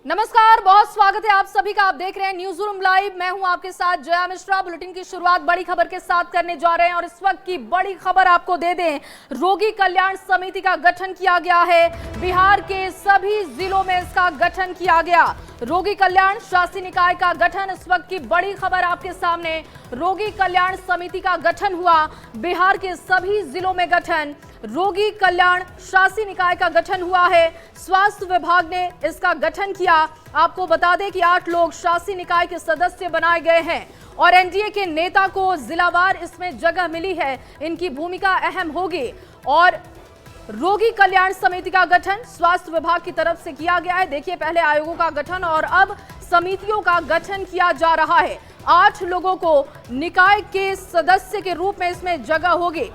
नमस्कार, बहुत स्वागत है आप सभी का। आप देख रहे हैं न्यूज रूम लाइव। मैं हूं आपके साथ जया मिश्रा। बुलेटिन की शुरुआत बड़ी खबर के साथ करने जा रहे हैं और इस वक्त की बड़ी खबर आपको दे दें, रोगी कल्याण समिति का गठन किया गया है। बिहार के सभी जिलों में इसका गठन किया गया। रोगी कल्याण शासी निकाय का गठन, इस वक्त की बड़ी खबर आपके सामने। रोगी कल्याण समिति का गठन हुआ, बिहार के सभी जिलों में गठन। रोगी कल्याण शासी निकाय का गठन हुआ है, स्वास्थ्य विभाग ने इसका गठन किया। आपको बता दें कि 8 लोग शासी निकाय के सदस्य बनाए गए हैं और एनडीए के नेता को जिलावार इसमें जगह मिली है। इनकी भूमिका अहम होगी और रोगी कल्याण समिति का गठन स्वास्थ्य विभाग की तरफ से किया गया है। देखिए, पहले आयोगों का गठन और अब समितियों का गठन किया जा रहा है। 8 लोगों को निकाय के सदस्य के रूप में इसमें जगह होगी।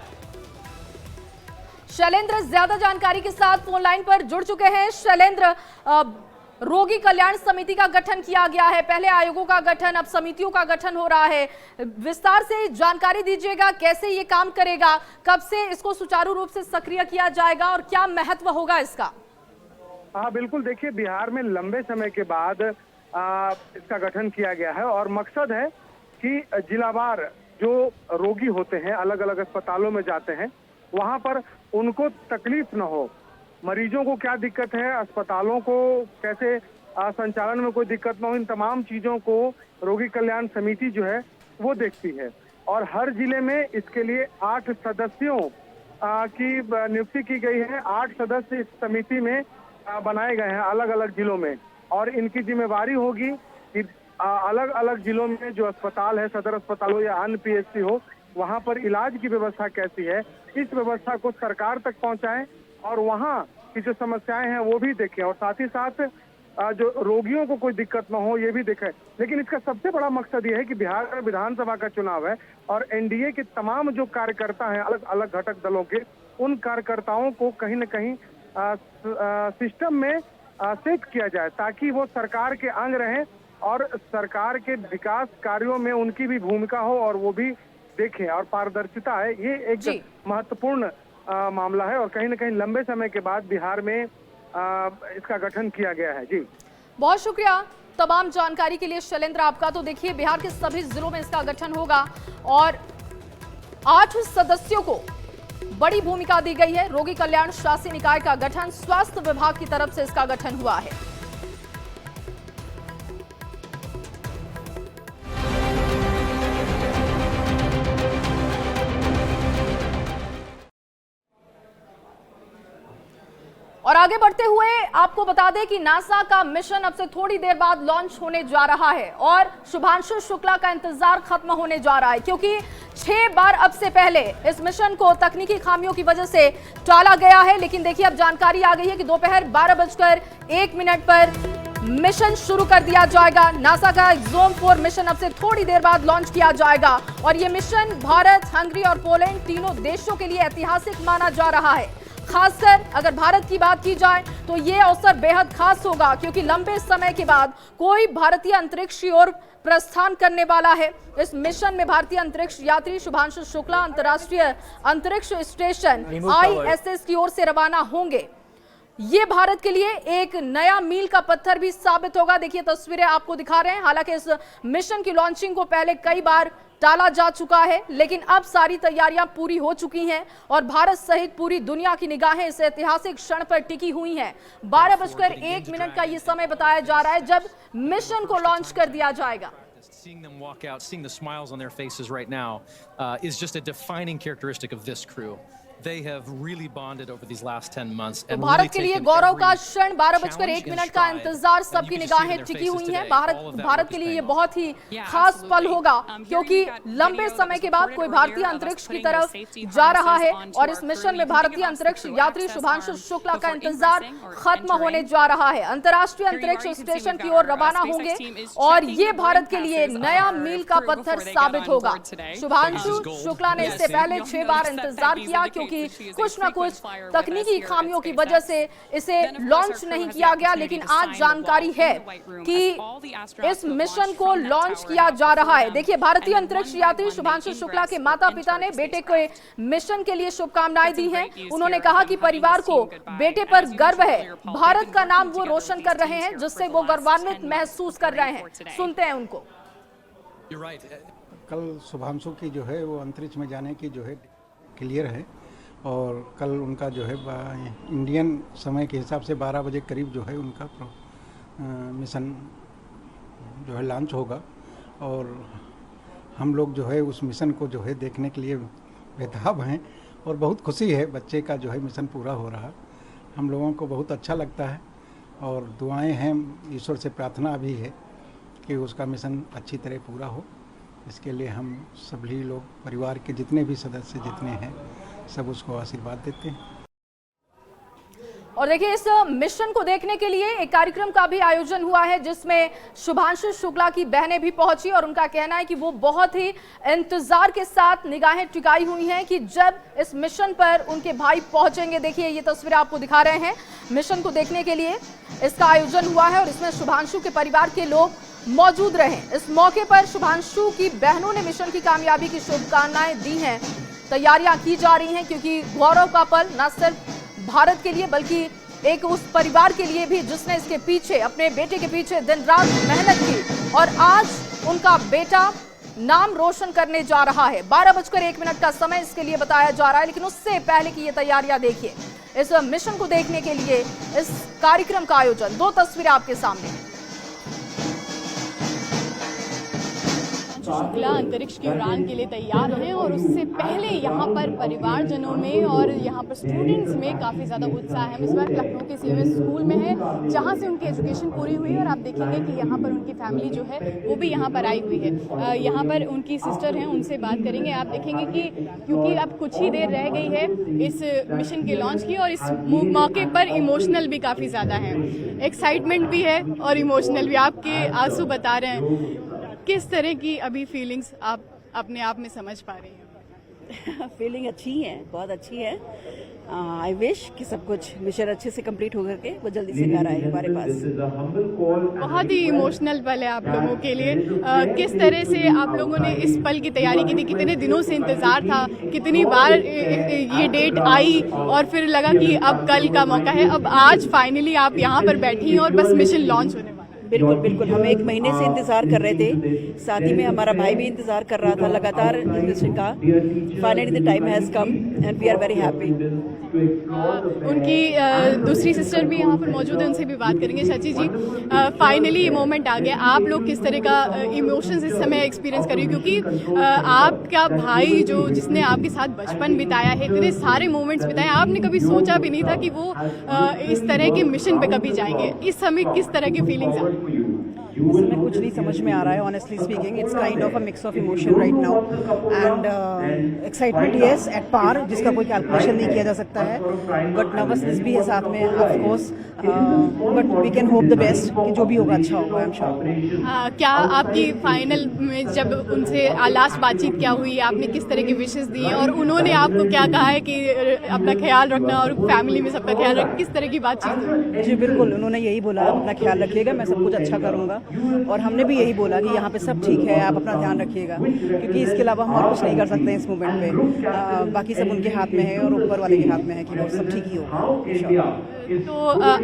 शैलेंद्र ज्यादा जानकारी के साथ फोन लाइन पर जुड़ चुके हैं। शैलेंद्र, रोगी कल्याण समिति का गठन किया गया है, पहले आयोगों का गठन, अब समितियों का गठन हो रहा है। विस्तार से जानकारी दीजिएगा, कैसे ये काम करेगा, कब से इसको सुचारू रूप से सक्रिय किया जाएगा और क्या महत्व होगा इसका? हाँ बिल्कुल, देखिए बिहार में लंबे समय के बाद इसका गठन किया गया है और मकसद है कि जिलावार जो रोगी होते हैं, अलग अलग अस्पतालों में जाते हैं, वहां पर उनको तकलीफ न हो। मरीजों को क्या दिक्कत है, अस्पतालों को कैसे संचालन में कोई दिक्कत न हो, इन तमाम चीजों को रोगी कल्याण समिति जो है वो देखती है। और हर जिले में इसके लिए 8 सदस्यों की नियुक्ति की गई है। 8 सदस्य इस समिति में बनाए गए हैं अलग अलग जिलों में और इनकी जिम्मेवारी होगी कि अलग अलग जिलों में जो अस्पताल है, सदर अस्पताल हो या अन्य पीएचसी हो, वहां पर इलाज की व्यवस्था कैसी है, इस व्यवस्था को सरकार तक पहुंचाएं और वहां की जो समस्याएं हैं वो भी देखें और साथ ही साथ जो रोगियों को कोई दिक्कत ना हो ये भी देखें। लेकिन इसका सबसे बड़ा मकसद ये है कि बिहार में विधानसभा का चुनाव है और एनडीए के तमाम जो कार्यकर्ता हैं अलग अलग घटक दलों के, उन कार्यकर्ताओं को कहीं न कहीं सिस्टम में सेट किया जाए ताकि वो सरकार के अंग रहें और सरकार के विकास कार्यों में उनकी भी भूमिका हो और वो भी देखें और पारदर्शिता है। ये एक महत्वपूर्ण मामला है और कहीं न कहीं लंबे समय के बाद बिहार में इसका गठन किया गया है। जी, बहुत शुक्रिया तमाम जानकारी के लिए शैलेंद्र आपका। तो देखिए, बिहार के सभी जिलों में इसका गठन होगा और 8 सदस्यों को बड़ी भूमिका दी गई है। रोगी कल्याण शासी निकाय का गठन स्वास्थ्य विभाग की तरफ से इसका गठन हुआ है। और आगे बढ़ते हुए आपको बता दें कि नासा का मिशन अब से थोड़ी देर बाद लॉन्च होने जा रहा है और शुभांशु शुक्ला का इंतजार खत्म होने जा रहा है, क्योंकि 6 बार अब से पहले इस मिशन को तकनीकी खामियों की वजह से टाला गया है। लेकिन देखिए, अब जानकारी आ गई है कि दोपहर 12:01 पर मिशन शुरू कर दिया जाएगा। नासा का ज़ोम 4 मिशन अब से थोड़ी देर बाद लॉन्च किया जाएगा और ये मिशन भारत, हंगरी और पोलैंड तीनों देशों के लिए ऐतिहासिक माना जा रहा है। खासकर अगर भारत की बात की जाए तो ये अवसर बेहद खास होगा, क्योंकि लंबे समय के बाद कोई भारतीय अंतरिक्ष की ओर प्रस्थान करने वाला है। इस मिशन में भारतीय अंतरिक्ष यात्री शुभांशु शुक्ला अंतर्राष्ट्रीय अंतरिक्ष स्टेशन ISS की ओर से रवाना होंगे। ये भारत के लिए एक नया मील का पत्थर भी साबित होगा। देखिए, तस्वीरें आपको दिखा रहे हैं। हालांकि इस मिशन की लॉन्चिंग को पहले कई बार टाला जा चुका है, लेकिन अब सारी तैयारियां पूरी हो चुकी हैं और भारत सहित पूरी दुनिया की निगाहें इस ऐतिहासिक क्षण पर टिकी हुई हैं। 12:01 का ये समय बताया जा रहा है जब मिशन को लॉन्च कर दिया जाएगा। Seeing them walk out, seeing the smiles on their faces right now is just a defining characteristic of this crew. They have really bonded over these last 10 months. तो भारत के लिए गौरव का क्षण 12:01 का इंतजार, सबकी निगाहें टिकी हुई हैं। भारत के लिए ये बहुत ही खास पल होगा, क्योंकि लंबे समय के बाद कोई भारतीय अंतरिक्ष की तरफ जा रहा है और इस मिशन में भारतीय अंतरिक्ष यात्री शुभांशु शुक्ला का इंतजार खत्म होने जा रहा है। अंतर्राष्ट्रीय अंतरिक्ष स्टेशन की ओर रवाना होंगे और ये भारत के लिए नया मील का पत्थर साबित होगा। शुभांशु शुक्ला ने इससे पहले 6 बार इंतजार किया, क्योंकि क्योंकि कुछ ना कुछ तकनीकी खामियों की वजह से इसे लॉन्च नहीं किया गया। लेकिन आज जानकारी है कि इस मिशन को लॉन्च किया जा रहा है। देखिए, भारतीय अंतरिक्ष यात्री शुभांशु शुक्ला के माता पिता ने बेटे के मिशन के लिए शुभकामनाएं दी हैं। उन्होंने कहा कि परिवार को बेटे पर गर्व है, भारत का नाम वो रोशन कर रहे हैं, जिससे वो गौरवान्वित महसूस कर रहे हैं। सुनते हैं उनको। कल शुभांशु की जो है वो अंतरिक्ष में जाने की जो है क्लियर है, और कल उनका जो है इंडियन समय के हिसाब से 12 बजे करीब जो है उनका मिशन जो है लॉन्च होगा। और हम लोग जो है उस मिशन को जो है देखने के लिए बेताब हैं, और बहुत खुशी है बच्चे का जो है मिशन पूरा हो रहा। हम लोगों को बहुत अच्छा लगता है, और दुआएं हैं, ईश्वर से प्रार्थना भी है कि उसका मिशन अच्छी तरह पूरा हो। इसके लिए हम सभी लोग, परिवार के जितने भी सदस्य जितने हैं, सब उसको आशीर्वाद देते हैं। और देखिए, इस मिशन को देखने के लिए एक कार्यक्रम का भी आयोजन हुआ है, जिसमें शुभांशु शुक्ला की बहनें भी पहुंची, और उनका कहना है कि वो बहुत ही इंतजार के साथ निगाहें टिकाई हुई हैं कि जब इस मिशन पर उनके भाई पहुंचेंगे। देखिए, ये तस्वीर आपको दिखा रहे हैं। मिशन को देखने के लिए इसका आयोजन हुआ है, और इसमें शुभांशु के परिवार के लोग मौजूद रहे। इस मौके पर शुभांशु की बहनों ने मिशन की कामयाबी की शुभकामनाएं दी हैं। तैयारियां की जा रही हैं, क्योंकि गौरव का पल न सिर्फ भारत के लिए बल्कि एक उस परिवार के लिए भी जिसने इसके पीछे, अपने बेटे के पीछे दिन रात मेहनत की, और आज उनका बेटा नाम रोशन करने जा रहा है। 12:01 का समय इसके लिए बताया जा रहा है। लेकिन उससे पहले की ये तैयारियां देखिए, इस मिशन को देखने के लिए इस कार्यक्रम का आयोजन। 2 तस्वीरें आपके सामने। शुक्ला अंतरिक्ष की उड़ान के लिए तैयार हैं, और उससे पहले यहाँ पर परिवारजनों में और यहाँ पर स्टूडेंट्स में काफ़ी ज़्यादा उत्साह है। इस बार लखनऊ के सीएमएस स्कूल में है, जहाँ से उनकी एजुकेशन पूरी हुई है, और आप देखेंगे कि यहाँ पर उनकी फैमिली जो है वो भी यहाँ पर आई हुई है। यहाँ पर उनकी सिस्टर हैं, उनसे बात करेंगे। आप देखेंगे कि क्योंकि अब कुछ ही देर रह गई है इस मिशन के लॉन्च की, और इस मौके पर इमोशनल भी काफ़ी ज़्यादा है, एक्साइटमेंट भी है और इमोशनल भी। आपके आंसू बता रहे हैं, किस तरह की अभी फीलिंग्स आप अपने आप में समझ पा रही हैं? फीलिंग अच्छी है, बहुत अच्छी है। आई विश कि सब कुछ मिशन अच्छे से कंप्लीट हो करके वो जल्दी से घर आए हमारे पास। बहुत ही इमोशनल पल है आप लोगों के लिए। किस तरह से आप लोगों ने इस पल की तैयारी की थी? कितने दिनों से इंतजार था, कितनी बार ये डेट आई, और फिर लगा कि अब कल का मौका है, अब आज फाइनली आप यहाँ पर बैठी हैं और बस मिशन लॉन्च होने वाला है। बिल्कुल बिल्कुल, हम 1 महीने से इंतजार कर रहे थे, साथ ही में हमारा भाई भी इंतजार कर रहा था लगातार इस मिशन का। Finally the time has come and we are very happy. उनकी दूसरी सिस्टर भी यहाँ पर मौजूद है, उनसे भी बात करेंगे। शची जी, फाइनली ये मोमेंट आ गया, आप लोग किस तरह का इमोशंस इस समय एक्सपीरियंस कर रही हो? क्योंकि आपका भाई जो जिसने आपके साथ बचपन बिताया है, इतने सारे मोमेंट्स बिताए, आपने कभी सोचा भी नहीं था कि वो इस तरह के मिशन पे कभी जाएंगे। इस समय किस तरह की फीलिंग्स आ? इस समय कुछ नहीं समझ में आ रहा है, honestly speaking. It's kind of a mix of emotion right now, and excitement yes at par, जिसका कोई कैलकुलेशन नहीं किया जा सकता है, बट नर्वसनेस भी है साथ में of course, but we can hope the best कि जो भी होगा अच्छा होगा, आई एम श्योर। क्या आपकी फाइनल में जब उनसे लास्ट बातचीत क्या हुई, आपने किस तरह की विशेस दी, और उन्होंने आपको क्या कहा है कि अपना ख्याल रखना और फैमिली में सबका ख्याल रखना, किस तरह की बातचीत हुई? जी बिल्कुल, उन्होंने यही बोला, अपना ख्याल रखिएगा, मैं सब कुछ अच्छा करूँगा, और हमने भी यही बोला कि यहाँ पे सब ठीक है, आप अपना ध्यान रखिएगा, क्योंकि इसके अलावा हम और कुछ नहीं कर सकते इस मोमेंट पे। बाकी सब उनके हाथ में है और ऊपर वाले के हाथ में है कि वो सब ठीक ही होगा। तो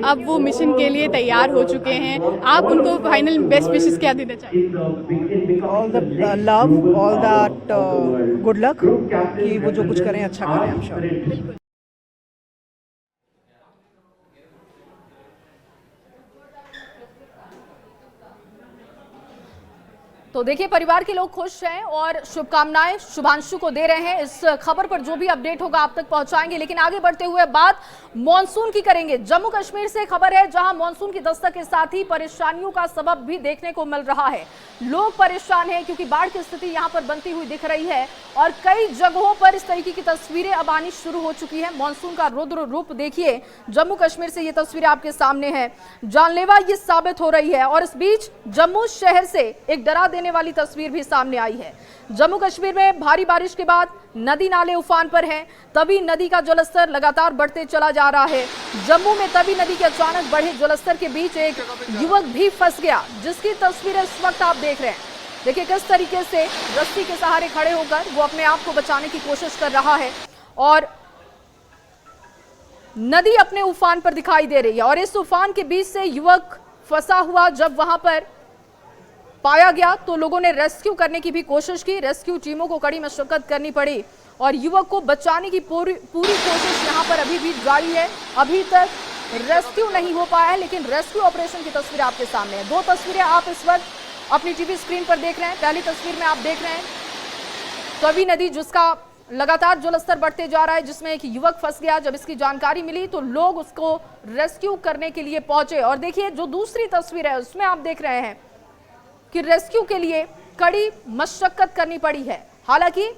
अब वो मिशन के लिए तैयार हो चुके हैं, आप उनको फाइनल बेस्ट विशेस क्या देना चाहिए? All the love, all that good luck, कि वो जो कुछ करें अच्छा करें, आई एम श्योर। तो देखिए, परिवार के लोग खुश हैं और शुभकामनाएं शुभांशु को दे रहे हैं। इस खबर पर जो भी अपडेट होगा आप तक पहुंचाएंगे। लेकिन आगे बढ़ते हुए बात मॉनसून की करेंगे। जम्मू कश्मीर से खबर है, जहां मॉनसून की दस्तक के साथ ही परेशानियों का सबब भी देखने को मिल रहा है। लोग परेशान हैं क्योंकि बाढ़ की स्थिति यहां पर बनती हुई दिख रही है, और कई जगहों पर इस तरीके की तस्वीरें अब आनी शुरू हो चुकी है। मॉनसून का रुद्र रूप देखिए, जम्मू कश्मीर से ये तस्वीरें आपके सामने है, जानलेवा ये साबित हो रही है। और इस बीच जम्मू शहर से एक डरा देने देने वाली तस्वीर भी सामने आई है। जम्मू कश्मीर में भारी बारिश के बाद नदी नाले उफान पर हैं, तभी नदी का जलस्तर लगातार बढ़ते चला जा रहा है। जम्मू में तभी नदी के अचानक बढ़े जलस्तर के बीच एक युवक भी फंस गया, जिसकी तस्वीरें इस वक्त आप देख रहे हैं। देखिए किस तरीके से रस्सी के सहारे खड़े होकर वो अपने आप को बचाने की कोशिश कर रहा है और नदी अपने उफान पर दिखाई दे रही है। और इस उफान के बीच से युवक फंसा हुआ जब वहां पर पाया गया तो लोगों ने रेस्क्यू करने की भी कोशिश की। रेस्क्यू टीमों को कड़ी मशक्कत करनी पड़ी और युवक को बचाने की पूरी कोशिश यहां पर अभी भी जारी है। अभी तक रेस्क्यू नहीं हो पाया है, लेकिन रेस्क्यू ऑपरेशन की तस्वीर आपके सामने है। दो तस्वीरें आप इस वक्त अपनी टीवी स्क्रीन पर देख रहे हैं। पहली तस्वीर में आप देख रहे हैं तवी नदी, जिसका लगातार जलस्तर बढ़ते जा रहा है, जिसमें एक युवक फंस गया। जब इसकी जानकारी मिली तो लोग उसको रेस्क्यू करने के लिए पहुंचे। और देखिए जो दूसरी तस्वीर है उसमें आप देख रहे हैं कि रेस्क्यू के लिए कड़ी मशक्कत करनी पड़ी है। हालांकि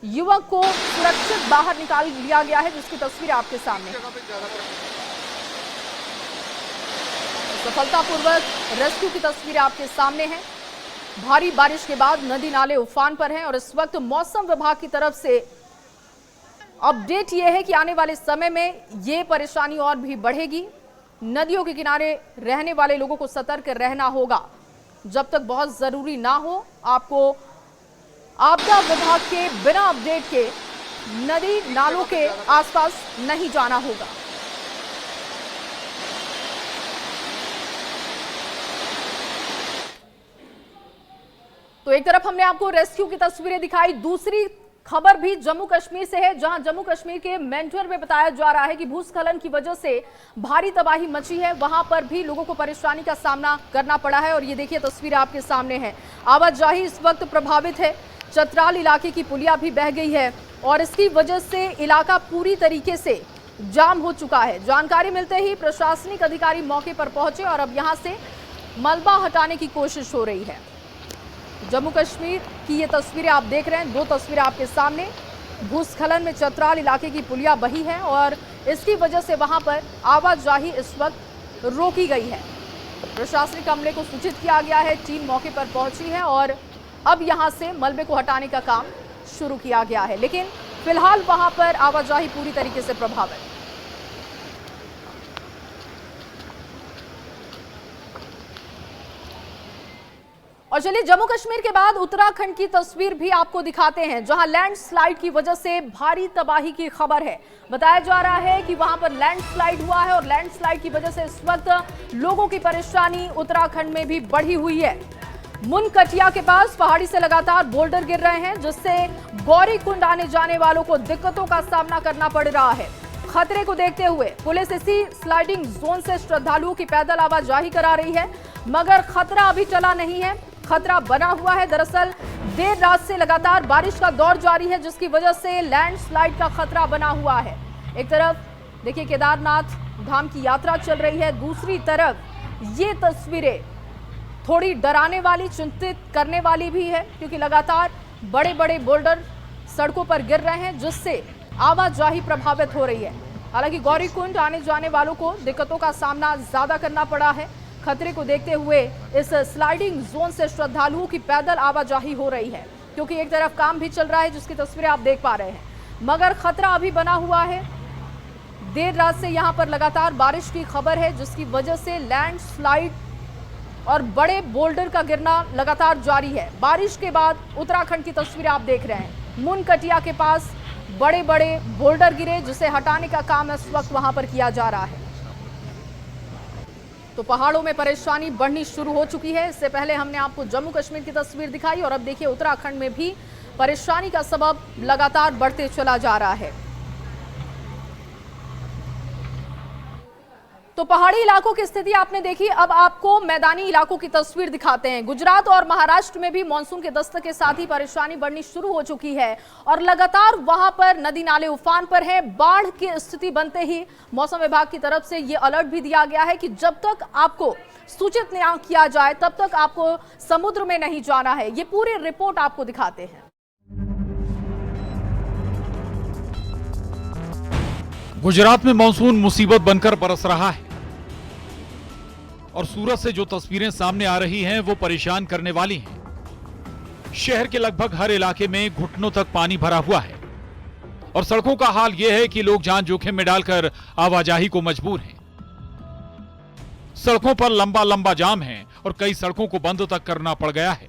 युवक को सुरक्षित बाहर निकाल लिया गया है, जिसकी तस्वीर आपके सामने है। सफलतापूर्वक रेस्क्यू की तस्वीर आपके सामने है। भारी बारिश के बाद नदी नाले उफान पर हैं और इस वक्त मौसम विभाग की तरफ से अपडेट यह है कि आने वाले समय में ये परेशानी और भी बढ़ेगी। नदियों के किनारे रहने वाले लोगों को सतर्क रहना होगा। जब तक बहुत जरूरी ना हो, आपको आपदा विभाग के बिना अपडेट के नदी नालों के आसपास नहीं जाना होगा। तो एक तरफ हमने आपको रेस्क्यू की तस्वीरें दिखाई, दूसरी खबर भी जम्मू कश्मीर से है, जहां जम्मू कश्मीर के मेंढर में बताया जा रहा है कि भूस्खलन की वजह से भारी तबाही मची है। वहां पर भी लोगों को परेशानी का सामना करना पड़ा है और ये देखिए तस्वीर आपके सामने है। आवाजाही इस वक्त प्रभावित है। चतराल इलाके की पुलिया भी बह गई है और इसकी वजह से इलाका पूरी तरीके से जाम हो चुका है। जानकारी मिलते ही प्रशासनिक अधिकारी मौके पर पहुंचे और अब यहां से मलबा हटाने की कोशिश हो रही है। जम्मू कश्मीर की ये तस्वीरें आप देख रहे हैं, दो तस्वीरें आपके सामने। भूस्खलन में चतराल इलाके की पुलिया बही है और इसकी वजह से वहां पर आवाजाही इस वक्त रोकी गई है। प्रशासनिक अमले को सूचित किया गया है, टीम मौके पर पहुंची है और अब यहां से मलबे को हटाने का काम शुरू किया गया है, लेकिन फिलहाल वहां पर आवाजाही पूरी तरीके से प्रभावित। और चलिए जम्मू कश्मीर के बाद उत्तराखंड की तस्वीर भी आपको दिखाते हैं, जहां लैंडस्लाइड की वजह से भारी तबाही की खबर है। बताया जा रहा है कि वहां पर लैंडस्लाइड हुआ है और लैंडस्लाइड की वजह से इस वक्त लोगों की परेशानी उत्तराखंड में भी बढ़ी हुई है। मुनकटिया के पास पहाड़ी से लगातार बोल्डर गिर रहे हैं, जिससे गौरीकुंड आने जाने वालों को दिक्कतों का सामना करना पड़ रहा है। खतरे को देखते हुए पुलिस इसी स्लाइडिंग जोन से श्रद्धालुओं की पैदल आवाजाही करा रही है, मगर खतरा अभी टला नहीं है, खतरा बना हुआ है। दरअसल देर रात से लगातार बारिश का दौर जारी है, जिसकी वजह से लैंडस्लाइड का खतरा बना हुआ है। एक तरफ देखिए केदारनाथ धाम की यात्रा चल रही है, दूसरी तरफ ये तस्वीरें थोड़ी डराने वाली, चिंतित करने वाली भी है, क्योंकि लगातार बड़े बड़े बोल्डर सड़कों पर गिर रहे हैं, जिससे आवाजाही प्रभावित हो रही है। हालांकि गौरीकुंड आने जाने वालों को दिक्कतों का सामना ज्यादा करना पड़ा है। खतरे को देखते हुए इस स्लाइडिंग जोन से श्रद्धालुओं की पैदल आवाजाही हो रही है, क्योंकि एक तरफ काम भी चल रहा है, जिसकी तस्वीरें आप देख पा रहे हैं, मगर खतरा अभी बना हुआ है। देर रात से यहां पर लगातार बारिश की खबर है, जिसकी वजह से लैंडस्लाइड और बड़े बोल्डर का गिरना लगातार जारी है। बारिश के बाद उत्तराखंड की तस्वीरें आप देख रहे हैं। मुनकटिया के पास बड़े बड़े बोल्डर गिरे, जिसे हटाने का काम इस वक्त वहां पर किया जा रहा है। तो पहाड़ों में परेशानी बढ़नी शुरू हो चुकी है। इससे पहले हमने आपको जम्मू कश्मीर की तस्वीर दिखाई और अब देखिए उत्तराखंड में भी परेशानी का सबब लगातार बढ़ते चला जा रहा है। तो पहाड़ी इलाकों की स्थिति आपने देखी, अब आपको मैदानी इलाकों की तस्वीर दिखाते हैं। गुजरात और महाराष्ट्र में भी मानसून के दस्तक के साथ ही परेशानी बढ़नी शुरू हो चुकी है और लगातार वहां पर नदी नाले उफान पर हैं। बाढ़ की स्थिति बनते ही मौसम विभाग की तरफ से ये अलर्ट भी दिया गया है कि जब तक आपको सूचित न किया जाए तब तक आपको समुद्र में नहीं जाना है। ये पूरी रिपोर्ट आपको दिखाते हैं। गुजरात में मानसून मुसीबत बनकर बरस रहा है और सूरत से जो तस्वीरें सामने आ रही हैं वो परेशान करने वाली हैं। शहर के लगभग हर इलाके में घुटनों तक पानी भरा हुआ है और सड़कों का हाल यह है कि लोग जान जोखिम में डालकर आवाजाही को मजबूर हैं। सड़कों पर लंबा लंबा जाम है और कई सड़कों को बंद तक करना पड़ गया है।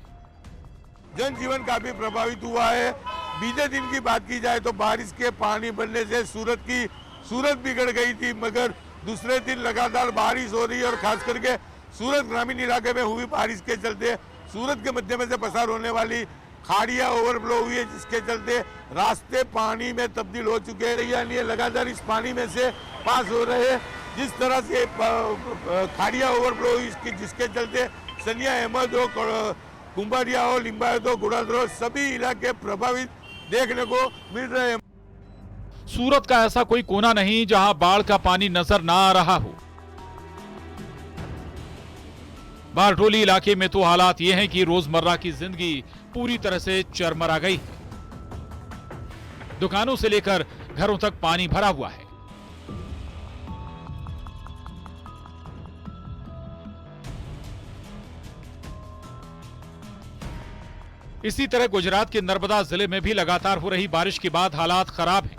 जनजीवन काफी प्रभावित हुआ है। बीते दिन की बात की जाए तो बारिश के पानी बढ़ने से सूरत बिगड़ गई थी, मगर दूसरे दिन लगातार बारिश हो रही है और खास करके सूरत ग्रामीण इलाके में हुई बारिश के चलते सूरत के मध्य में से पसार होने वाली खाड़ियां ओवरफ्लो हुई है, जिसके चलते रास्ते पानी में तब्दील हो चुके हैं, यानी लगातार इस पानी में से पास हो रहे हैं। जिस तरह से खाड़ियां ओवरफ्लो हुई जिसके चलते सनिया अहमद हो, कुंभारिया हो, लिंबायत हो, गुड़ादर हो, सभी इलाके प्रभावित देखने को मिल रहे हैं। सूरत का ऐसा कोई कोना नहीं जहां बाढ़ का पानी नजर ना आ रहा हो। बारडोली इलाके में तो हालात ये हैं कि रोजमर्रा की जिंदगी पूरी तरह से चरमरा गई है। दुकानों से लेकर घरों तक पानी भरा हुआ है। इसी तरह गुजरात के नर्मदा जिले में भी लगातार हो रही बारिश के बाद हालात खराब हैं।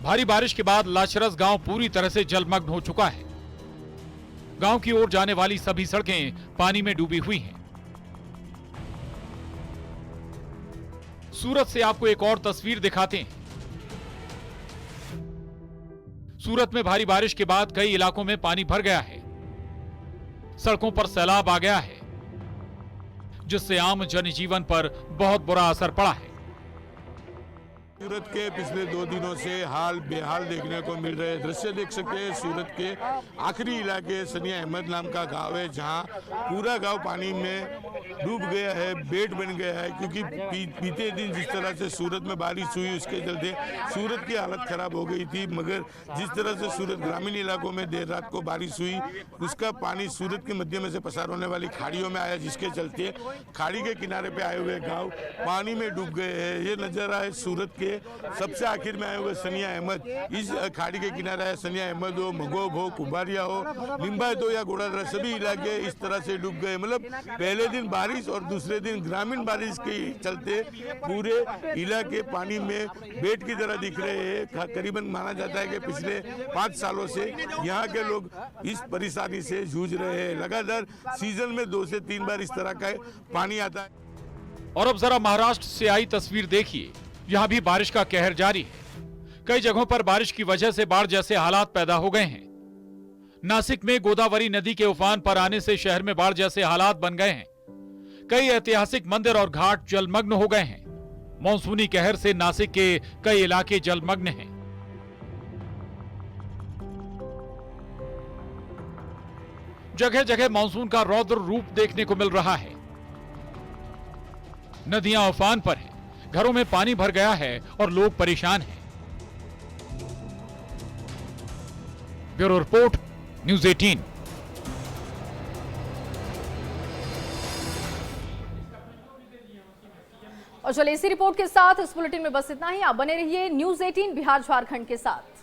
भारी बारिश के बाद लाचरस गांव पूरी तरह से जलमग्न हो चुका है। गांव की ओर जाने वाली सभी सड़कें पानी में डूबी हुई हैं। सूरत से आपको एक और तस्वीर दिखाते हैं। सूरत में भारी बारिश के बाद कई इलाकों में पानी भर गया है। सड़कों पर सैलाब आ गया है, जिससे आम जनजीवन पर बहुत बुरा असर पड़ा है। सूरत के पिछले 2 दिनों से हाल बेहाल देखने को मिल रहे दृश्य देख सकते हैं। सूरत के आखिरी इलाके सनिया अहमद नाम का गांव है, जहां पूरा गांव पानी में डूब गया है, बेट बन गया है, क्योंकि बीते दिन जिस तरह से सूरत में बारिश हुई उसके चलते सूरत की हालत खराब हो गई थी। मगर जिस तरह से सूरत ग्रामीण इलाकों में देर रात को बारिश हुई, उसका पानी सूरत के मध्य में से पसार होने वाली खाड़ियों में आया, जिसके चलते खाड़ी के किनारे पे आए हुए गाँव पानी में डूब गए हैं। ये नजारा है सूरत के सबसे आखिर में आए हुए सनिया अहमद। इस खाड़ी के किनारे है सनिया अहमद हो, मगोब हो, कुंभारिया हो, लिंबायत हो या गोड़ादरा, सभी इलाके इस तरह से डूब गए। मतलब पहले दिन बारिश और दूसरे दिन ग्रामीण बारिश के चलते पूरे इलाके पानी में बेट की तरह दिख रहे हैं। करीबन माना जाता है कि पिछले 5 सालों से यहाँ के लोग इस परेशानी से जूझ रहे हैं। लगातार सीजन में 2 से 3 बार इस तरह का पानी आता है। और अब जरा महाराष्ट्र से आई तस्वीर देखिए। यहां भी बारिश का कहर जारी है। कई जगहों पर बारिश की वजह से बाढ़ जैसे हालात पैदा हो गए हैं। नासिक में गोदावरी नदी के उफान पर आने से शहर में बाढ़ जैसे हालात बन गए हैं। कई ऐतिहासिक मंदिर और घाट जलमग्न हो गए हैं। मॉनसूनी कहर से नासिक के कई इलाके जलमग्न हैं। जगह जगह मॉनसून का रौद्र रूप देखने को मिल रहा है। नदियां उफान पर हैं, घरों में पानी भर गया है और लोग परेशान हैं। Bureau report, news 18। और चलिए इसी रिपोर्ट के साथ इस बुलेटिन में बस इतना ही। आप बने रहिए न्यूज़ 18 बिहार झारखंड के साथ।